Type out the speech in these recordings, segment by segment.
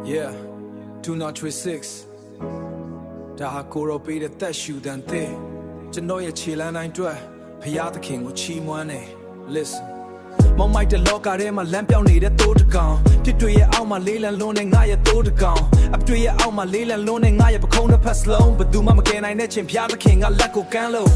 Yeah, 2036ဒါဟာကိုရောပေးတဲ့သက်ရှူတန်တဲ့ကျွန်တော်ရဲ့ခြေလမ်းတိုင်းအတွက်ဖရာသခင်ကိုချီးမွမ်းနေ Listen မောင်မိုက်တဲ့လောကထဲမှာလမ်းပြောင်းနေတဲ့တိုးတကောင်ပြစ်တွေရဲ့အောက်မှာလေးလံလွန်းနေငါရဲ့တိုးတကောင်အပြစ်ရဲ့အောက်မှာလေးလံလွန်းနေငါရဲ့ပခုံးတစ်ဖက်စလုံးဘယ်သူမှမကယ်နိုင်တဲ့ချင်းဖရာသခင်ကလက်ကိုကမ်းလို့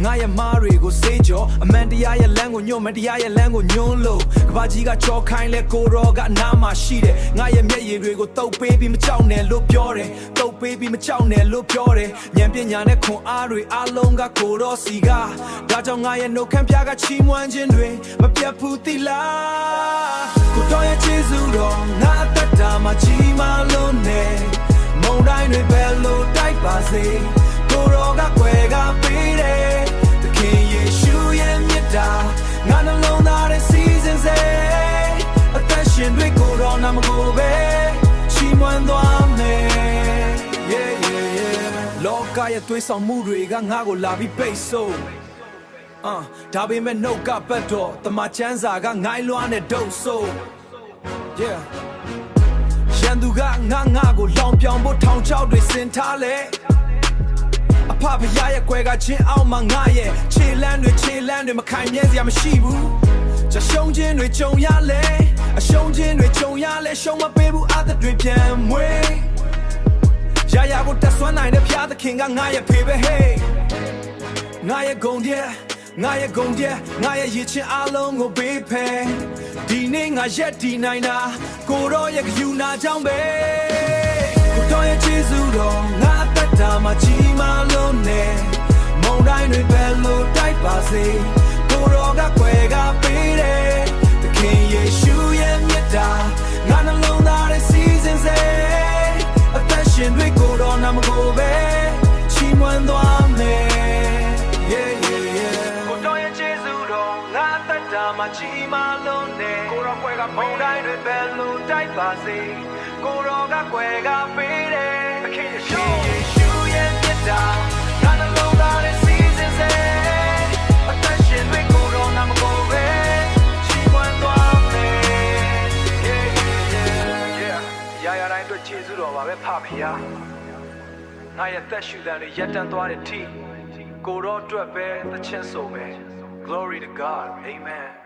ငါရဲ့မားတွေကိုစေးကြောအမှန်တရားရဲ့လမ်းကိုညွတ်မတရားရဲ့လမ်းကိုညွှန်းလို့ကဘာကြီးကချောခိုင်းလဲကိုရောကအနားမှာရှိတယ်ငါရဲ့မျက်ရည်တွေကိုတုပ်ပေးပြီးမကြောက်နဲ့လို့ပြောတယ်တုပ်ပေးပြီးမကြောက်နဲ့လို့ပြောတယ်ဉာဏ်ပညာနဲ့ခွန်အားတွေအလုံးကကိုရောစီကဒါကြောင့်ငါရဲ့နှုတ်ခမ်းပြားကချီးမွမ်းခြင်းတွေမပြတ်ဘူးတိလားကိုတော်ရဲ့ကျေးဇူးတော်ငါအသက်တာမှာကြီးမားလို့နေမုန်တိုင်းတွေပဲလို့တိုက်ပါစေကိုရောကကွယ်ကပေးတယ်သခင်ယေရှုရဲ့မြတ်တာငါနှလုံးသားရဲ့စီစဉ်စေအသက်ရှင်တွေကိုတော့နာမကိုပဲချီးမွမ်းသွားမယ် Yeah yeah yeah လောကရဲ့သွေးဆောင်မှုတွေကငါ့ကိုလာပြီးပိတ်ဆို့ဒါပေမဲ့နှုတ်ကပတ်တော့တမချမ်းစာကငိုင်းလွှားနဲ့ဒုတ်ဆိုး Yeah ရန်သူကငါကိုလောင်ပြောင်ဖို့ထောင်ချောက်တွေစင်ထားလဲအဖဖရားရဲ့ကွယ်ကချင်းအောင်မှာငါရဲ့ခြေလမ်းတွေမခိုင်မြဲစရာမရှိဘူးချရှုံးခြင်းတွေကြုံရလဲအရှုံးခြင်းတွေကြုံရလဲရှုံးမပေးဘူးအသက်တွေပြန်မွေးရကိုတက်ဆွမ်းနိုင်တဲ့ဖရားသခင်ကငါရဲ့ဖေပဲ Hey ငါရဲ့ဂုဏ်တဲ့ငါရဲ့ရည်ချင်းအလုံးကိုပေးဖယ်ဒီနေ့ငါရက်ဒီနိုင်တာကိုရောရဲ့ယူနာကြောင့်ပဲကိုတော်ရဲ့ကျေးဇူးတော်ငါအသက်တာမှာကြီးမားလို့နေမုန်တိုင်းတွေပဲလို့တိုက်ပါစေကိုရောကကွယ်ကပေးတယ်သခင်ယေရှုရဲ့မြတ်တာငါနှလုံးသားရဲ့စီစဉ်စေအသက်ရှင်တွေကိုတော့နာမကိုပဲချီးမွမ်းသွားမယ် ဒါမှကြီးမားလုံးနေကိုရောကွယ်ကမုန်တိုင်းတွေပဲလို့တိုက်ပါစေကိုရောကကွယ်ကပေးတယ်အခင်ယေရှုရဲ့မြတ်တာငါနှလုံးသားရဲ့စီစဉ်စေအသက်ရှင်တွေကိုတော့နာမကိုပဲချီးမွမ်းသွားမယ် Yeah ရတိုင်းအတွက်ကျေးဇူးတော်ပါပဲဖဖရားငါရဲ့သက်ရှူတန်တွေရပ်တန့်သွားတဲ့ထိကိုရောအတွက်ပဲသချင်းဆိုမယ်Glory to God. Amen.